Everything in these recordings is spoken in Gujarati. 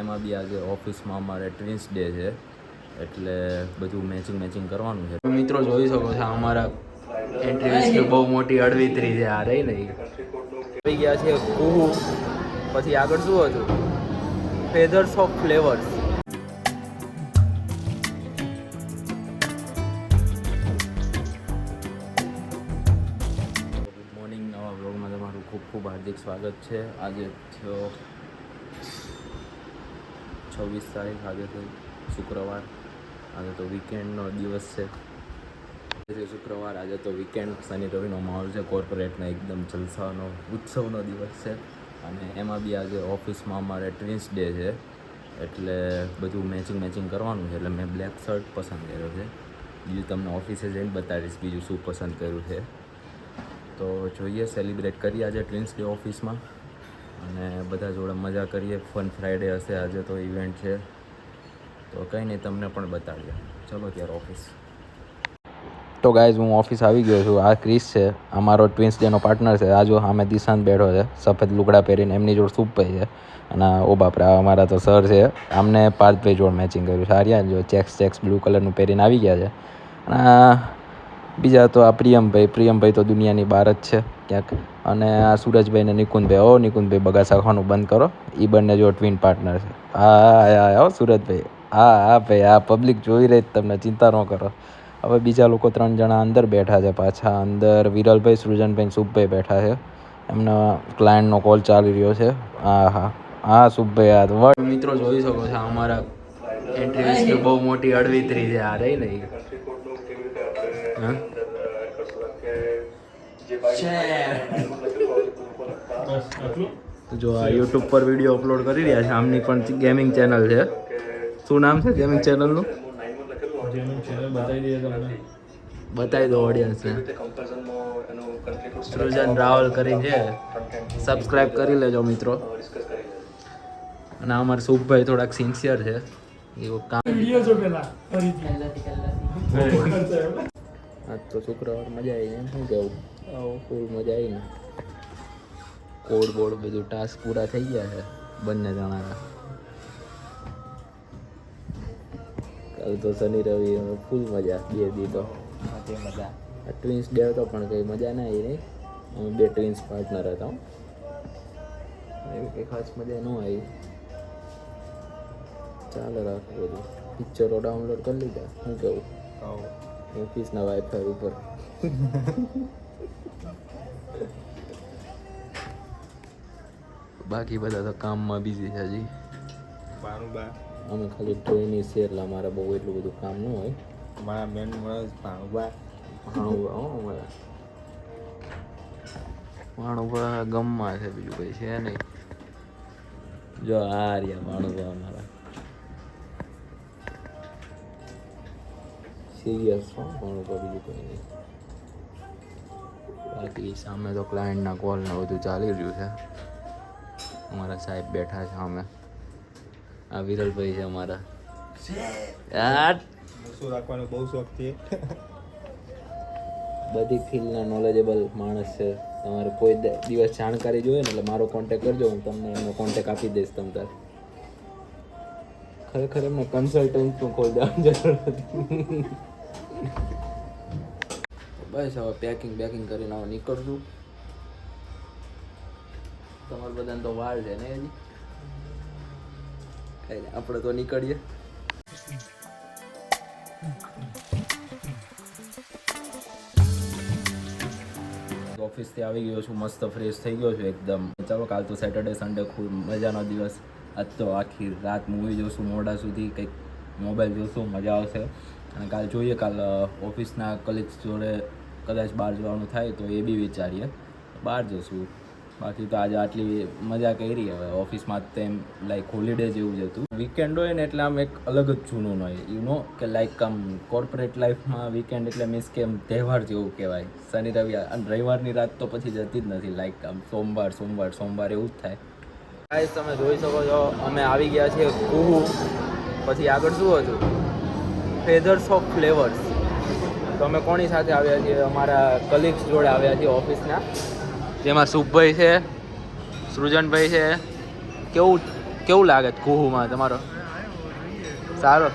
એમાં બી આજે ઓફિસમાં અમારે ટ્વિન્સ ડે છે એટલે બધું મેચિંગ કરવાનું છે. મિત્રો જોઈ શકો છો અમારા એન્ટ્રીની બહુ મોટી અડવિતરી છે. આ રહી ને આવી ગયા છે કુહુ. પછી આગળ શું હતું? Feathers of flavours. Good morning. નવા બ્લોગમાં તમારું ખૂબ ખૂબ હાર્દિક સ્વાગત છે. આજે થયો 26 તારીખ. આજે તો શુક્રવાર. આજે તો વીકેન્ડનો દિવસ છે. શુક્રવાર. આજે તો વીકેન્ડ, શનિ રવિનો માહોલ છે. કોર્પોરેટનો એકદમ જલસાનો ઉત્સવનો દિવસ છે. અને એમાં બી આજે ઓફિસમાં અમારે ટ્વિન્સ ડે છે એટલે બધું મેચિંગ કરવાનું છે. એટલે મેં બ્લેક શર્ટ પસંદ કર્યો છે. બીજું તમને ઓફિસે જઈને બતાવીશ બીજું શું પસંદ કર્યું છે. તો જોઈએ, સેલિબ્રેટ કરીએ આજે ટ્વિન્સ ડે ઓફિસમાં અને બધા જોડે મજા કરીએ. ફન ફ્રાઈડે હશે આજે તો, ઇવેન્ટ છે તો કંઈ નહીં, તમને પણ બતાવીએ. ચલો ત્યારે ઓફિસ. તો ગાઈઝ, હું ઓફિસ આવી ગયો છું. આ ક્રિસ છે, અમારો ટ્વિન્સ ડેનો પાર્ટનર છે. આ જો સામે દિશાંત બેઠો છે, સફેદ લુગડા પહેરીને. એમની જોડે સુપભાઈ છે અને ઓ બાપરે, અમારા તો સર છે. આમને પાર્થભાઈ જોડે મેચિંગ કર્યું છે. આર્યા જો ચેક્સ બ્લુ કલરનું પહેરીને આવી ગયા છે. અને બીજા તો આ પ્રિયમભાઈ તો દુનિયાની બહાર જ છે ક્યાંક. અને આ સુરજભાઈ ને નિકુંજભાઈ. નિકુંજભાઈ બગાસા ખાવાનું બંધ કરો. એ બંને જો ટ્વિન પાર્ટનર છે. હા સુરજભાઈ. હા ભાઈ, આ પબ્લિક જોઈ રહી, તમને ચિંતા ન કરો. હવે બીજા લોકો 3 જણા અંદર બેઠા છે. પાછા અંદર વિરલભાઈ, સૃજનભાઈ, સુખભાઈ બેઠા છે. એમના ક્લાયન્ટનો કોલ ચાલી રહ્યો છે. હા સુખભાઈ. આ મિત્રો જોઈ શકો છો, અમારા એન્ટ્રી બહુ મોટી અડવિતરી છે. આ રહી ને તો જો આ યુટ્યુબ પર વિડીયો અપલોડ કરી રહ્યા છે. આમની પણ ગેમિંગ ચેનલ છે. શું નામ છે ગેમિંગ ચેનલનું? બતાવી દો ઓડિયન્સને. સૃજન રાવલ કરી છે, સબસ્ક્રાઇબ કરી લેજો મિત્રો. અને અમારા સુખભાઈ થોડાક સિન્સિયર છે. એવું કામ આજ તો શુક્રવાર મજા આવી ને શું કહેવું, ફૂલ મજા આવી ને. કોડ બોર્ડ બધું ટાસ્ક પૂરા થઈ ગયા છે બંને જણાના. કાલ તો શનિ રવિ ફૂલ મજા. 2 દી તો મજા. ટ્વિન્સ ડે હતો પણ કંઈ મજા ના આવી નહીં. અમે 2 ટ્વિન્સ પાર્ટનર હતા. એવી કંઈ ખાસ મજા ન આવી. ચાલે રાખું બધું. પિક્ચરો ડાઉનલોડ કરી લીધા. શું કેવું? ઓફિસના વાઈફાઈ ઉપર. બાકી બધા તો કામમાં બિઝી છે હજી. અમે ખાલી ટ્રેની છે એટલે અમારે બહુ એટલું બધું કામ ન હોય. મારા મેન ભાણુભા ગમમાં છે, બીજું કંઈ છે નહીં. જો આ રહ્યા ભાણુભા અમારા. સિરિયસ ભાણુભા, બીજું કંઈ નહીં. બાકી સામે તો ક્લાયન્ટના કોલ ને બધું ચાલી રહ્યું છે. અમારા સાહેબ બેઠા છે સામે. આ વિરલભાઈ છે અમારા. રાખવાનો બહુ શોખ છે. બધી ફિલ્ડના નોલેજેબલ માણસ છે. તમારે કોઈ દિવસ જાણકારી જોઈએ ને એટલે મારો કોન્ટેક્ટ કરજો. હું તમને એમનો કોન્ટેક્ટ આપી દઈશ. તમ તાર ખરેખર એમને કન્સલ્ટન્ટનું ખોલી દેવાની જરૂર હતી. બસ હવે પેકિંગ કરીને હવે નીકળશું. તમારે બધાને તો વાર છે ને હજી. આપણે તો નીકળીએ. ઓફિસથી આવી ગયો છું, મસ્ત ફ્રેશ થઈ ગયો છું એકદમ. ચાલો, કાલ તો સેટરડે સન્ડે ખૂબ મજાનો દિવસ. આજ તો આખી રાત મૂવી જોઈશું મોડા સુધી, કંઈક મોબાઈલ જોઈશું, મજા આવશે. અને કાલ જોઈએ, કાલ ઓફિસના કલીગ્સ જોડે કદાચ બહાર જવાનું થાય તો એ બી વિચારીએ, બહાર જઈશું. બાકી તો આજે આટલી મજા કરી. હવે ઓફિસમાં તેમ લાઈક હોલિડે જેવું જ હતું. વીકેન્ડ હોય ને એટલે આમ એક અલગ જ જૂનું હોય. યુ નો કે લાઈક આમ કોર્પોરેટ લાઈફમાં વીકેન્ડ એટલે મીન્સ કે આમ તહેવાર જેવું કહેવાય. શનિ રવિ અને રવિવારની રાત તો પછી જતી જ નથી. લાઈક આમ સોમવાર એવું જ થાય. ગાઈસ, તમે જોઈ શકો છો, અમે આવી ગયા છીએ કુહુ. પછી આગળ શું હતું? Feathers of flavours. તો અમે કોની સાથે આવ્યા છીએ? અમારા કલીગ્સ જોડે આવ્યા છીએ ઓફિસના, જેમાં સુખભાઈ છે, સૃજનભાઈ છે. કેવું કેવું લાગે છે કુહુમાં તમારો? સારો.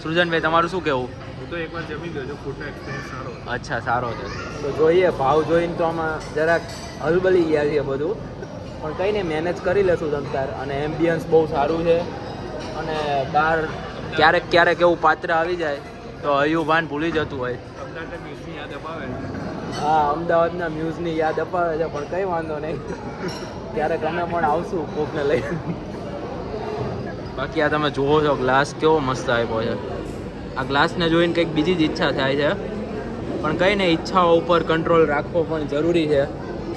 સૃજનભાઈ તમારું શું કહેવું? હું તો એકવાર જમી ગયો છું, ફૂડનો એક્સપિરિયન્સ સારો. અચ્છા, સારો છે. તો જોઈએ, ભાવ જોઈને તો આમાં જરાક હલબલી ગયા છે બધું, પણ કંઈ નહીં, મેનેજ કરી લેશું તમતાર. અને એમ્બિયન્સ બહુ સારું છે. અને બહાર ક્યારેક ક્યારેક એવું પાત્ર આવી જાય તો હયું ભાન ભૂલી જતું હોય. અમદાવાદના મ્યુઝિકની યાદ અપાવે. હા, અમદાવાદના મ્યુઝની યાદ અપાવે છે, પણ કંઈ વાંધો નહીં, ક્યારેક અમે પણ આવશું કોકને લઈ. બાકી આ તમે જુઓ છો ગ્લાસ કેવો મસ્ત આપ્યો છે. આ ગ્લાસને જોઈને કંઈક બીજી જ ઈચ્છા થાય છે, પણ કંઈ નહીં, ઈચ્છાઓ ઉપર કંટ્રોલ રાખવો પણ જરૂરી છે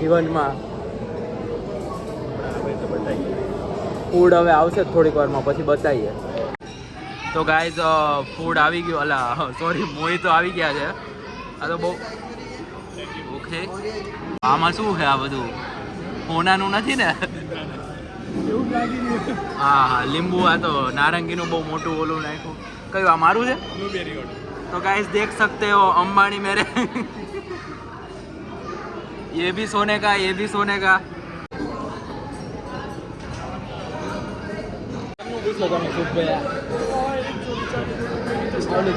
જીવનમાં. ફૂડ હવે આવશે થોડીક વારમાં, પછી બતાવીએ. તો ગાઈઝ ફૂડ આવી ગયું. અલા સોરી, મોહી તો આવી ગયા છે. આ તો બહુ ઓકે. આમાં શું છે આ બધું? હોનાનું નથી ને? હા હા, લીંબુ. આ તો નારંગીનું બહુ મોટું ઓલું નાખ્યું. કયું આ મારું છે? તો गाइस देख सकते हो अंबानी मेरे ये भी सोने का, ये भी सोने का.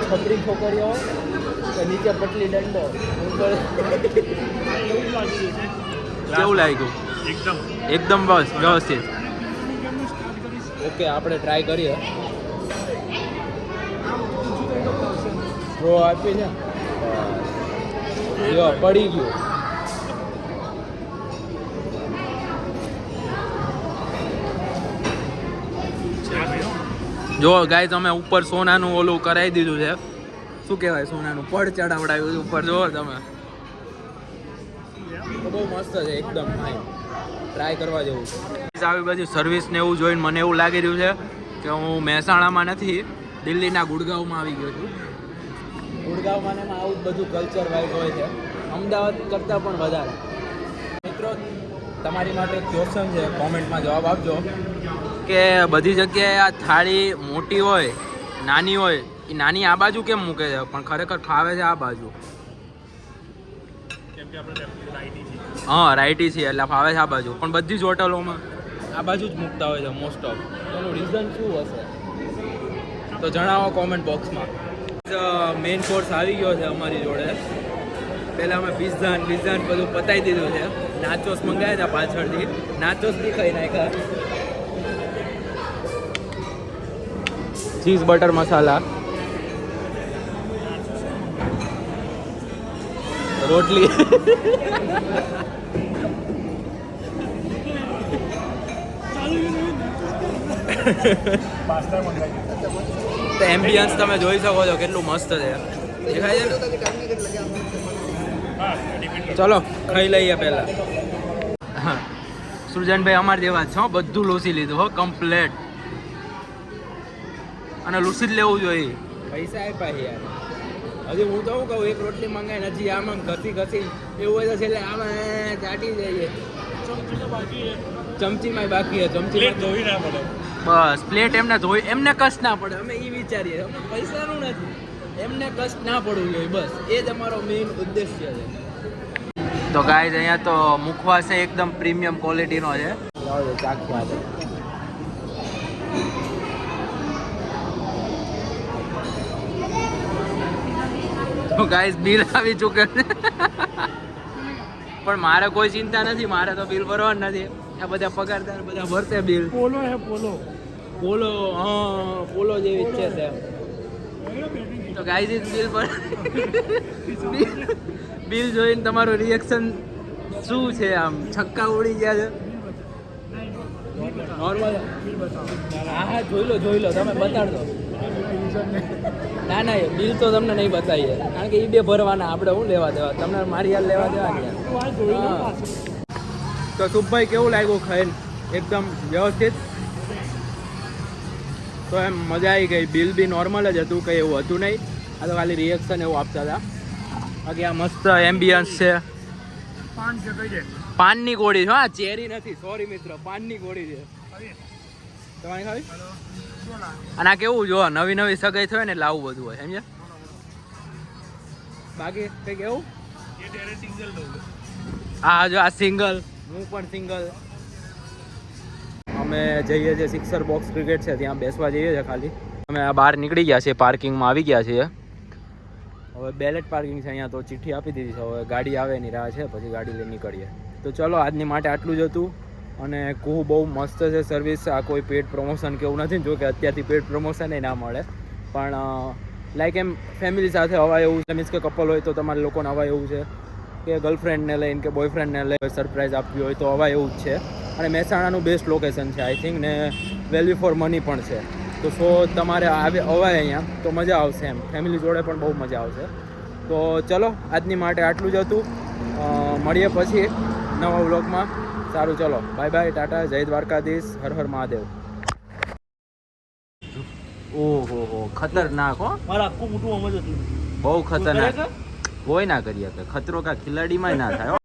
છપરી છોકરીઓ નીચે પટલી દંડો. કેવું લાગ્યું? એકદમ બસ વ્યવસ્થિત. ઓકે, આપણે ટ્રાય કરીએ. સ્ટ્રો આપી છે, જો પડી ગયું. જો ગાઈસ અમે ઉપર સોનાનું ઓલું કરાવી દીધું છે. શું કહેવાય, સોનાનું પડ ચડાવડાવ્યું ઉપર. જો તમે, બહુ મસ્ત છે એકદમ. ટ્રાય કરવા જેવું. આવી બધી સર્વિસ ને એવું જોઈને મને એવું લાગી રહ્યું છે કે હું મહેસાણામાં નથી, દિલ્હીના ગુડગાંવમાં આવી ગયો છું. ગુડગાંવમાં એમાં આવું બધું કલ્ચર વાઇઝ હોય છે, અમદાવાદ કરતાં પણ વધારે. મિત્રો, તમારી માટે ક્વેશ્ચન છે, કોમેન્ટમાં જવાબ આપજો કે બધી જગ્યાએ આ થાળી મોટી હોય નાની હોય, એ નાની આ બાજુ કેમ મૂકે છે પણ ખરેખર ખાવે છે આ બાજુ? હા, રાઈટી છે એટલે ફાવે છે આ બાજુ, પણ બધી જ હોટલોમાં આ બાજુ જ મૂકતા હોય છે મોસ્ટ ઓફ. એનું રીઝન શું હશે તો જણાવો કોમેન્ટ બોક્સમાં. મેઇન કોર્સ આવી ગયો છે અમારી જોડે. પહેલાં અમે પિઝા બધું પતાવી દીધું છે. નાચોસ મંગાવ્યા હતા પાછળથી, નાચોસ બી ખાઈ નાખ્યા. ચીઝ બટર મસાલા, રોટલી. તો એમ્બિયન્સ તમે જોઈ શકો છો કેટલું મસ્ત છે, દેખાય છે? ચલો ખાઈ લઈએ પહેલા. હા, સૃજનભાઈ અમારે જેવા જ છો, બધું લૂસી લીધું હો કમ્પ્લેટ. અને લૂસી જ લેવું જોઈએ. પૈસા આપ્યા યાર. હજી હું તો શું કહું, એક રોટલી મંગાવીને હજી આમાં ઘસી એવું હોય તો છેલ્લે આમાં ચાટી જઈએ. ચમચીમાં બાકી છે, ચમચી ધોઈ ના પડે. બસ પ્લેટ એમને ધોઈ, એમને કષ્ટ ના પડે. અમે એ વિચારીએ, અમે પૈસાનું નથી, એમને કષ્ટ ના પડવું જોઈએ. બસ એ જ અમારો મેઇન ઉદ્દેશ્ય છે. તો ગાઈઝ અહીંયા તો મુખવાસ એકદમ પ્રીમિયમ ક્વોલિટીનો છે. ચાખવા છે. તો ગાઈઝ બિલ આવી ચૂકે છે, પણ મારે કોઈ ચિંતા નથી, મારે તો બિલ ભરવાનું નથી. આ બધા પગારદાર બધા ભરશે બિલ. પોલો હે પોલો. હા, પોલો જેવી જ છે. તો ગાઈઝ બિલ પર બિલ જોઈને તમારું રિએક્શન શું છે? આમ છક્કા ઉડી ગયા છે? નોર્મલ. હા, જોઈ લો તમે, બતાડજો. ના, એ બિલ તો તમને નહીં બતાવીએ, કારણ કે એ બે ભરવાના, આપણે શું લેવા દેવા, તમને મારી યાર લેવા દેવા. તો શુભભાઈ કેવું લાગ્યું ખાઈને? એકદમ વ્યવસ્થિત. તો એમ મજા આવી ગઈ. બિલ બી નોર્મલ જ હતું, કંઈ એવું હતું નહીં. આ તો ખાલી રિએક્શન એવું આપતા હતા. બાકી આ મસ્ત એમ્બિયન્સ છે. પાનની ગોળી છે. હા, ચેરી નથી, સોરી મિત્ર, પાનની ગોળી છે. તમારી ખાવી? અને આ કેવું જો નવી સગાઈ થાય ને એટલે આવું બધું હોય, સમજ્યા? બાકી કંઈક એવું? હા, જો આ સિંગલ, હું પણ સિંગલ. અમે જઈએ છીએ સિક્સર બોક્સ ક્રિકેટ છે ત્યાં બેસવા જઈએ છીએ ખાલી. અમે આ બહાર નીકળી ગયા છીએ, પાર્કિંગમાં આવી ગયા છીએ. હવે બેલેટ પાર્કિંગ છે અહીંયા, તો ચિઠ્ઠી આપી દીધી છે. હવે ગાડી આવે એની રાહ છે, પછી ગાડી લઈને નીકળીએ. તો ચલો આજની માટે આટલું જ હતું. અને કુહુ બહુ મસ્ત છે સર્વિસ. આ કોઈ પેડ પ્રમોશન કે એવું નથી, જો કે અત્યારથી પેડ પ્રમોશન એ ના મળે, પણ લાઈક એમ ફેમિલી સાથે અવાય એવું છે. મીન્સ કે કપલ હોય તો તમારે લોકોને અવાય એવું છે, કે ગર્લફ્રેન્ડને લઈને કે બોયફ્રેન્ડને લઈને સરપ્રાઈઝ આપવી હોય તો અવાય એવું જ છે. અને મહેસાણાનું બેસ્ટ લોકેશન છે આઈ થિંક, ને વેલ્યુ ફોર મની પણ છે. તો સો તમારે અવાય અહીંયા તો મજા આવશે એમ, ફેમિલી જોડે પણ બહુ મજા આવશે. તો ચલો આજની માટે આટલું જ હતું. મળીએ પછી નવા વ્લોગમાં. સારું, ચલો બાય બાય, ટાટા, જય દ્વારકાધીશ, હર હર મહાદેવ. ઓહો હો, ખતરનાક હો, મારા આખું મોટું આમ જ હતું. બહુ ખતરનાક. કોઈ ના કરી શકે, ખતરો કા ખિલાડીમાં ના થાય.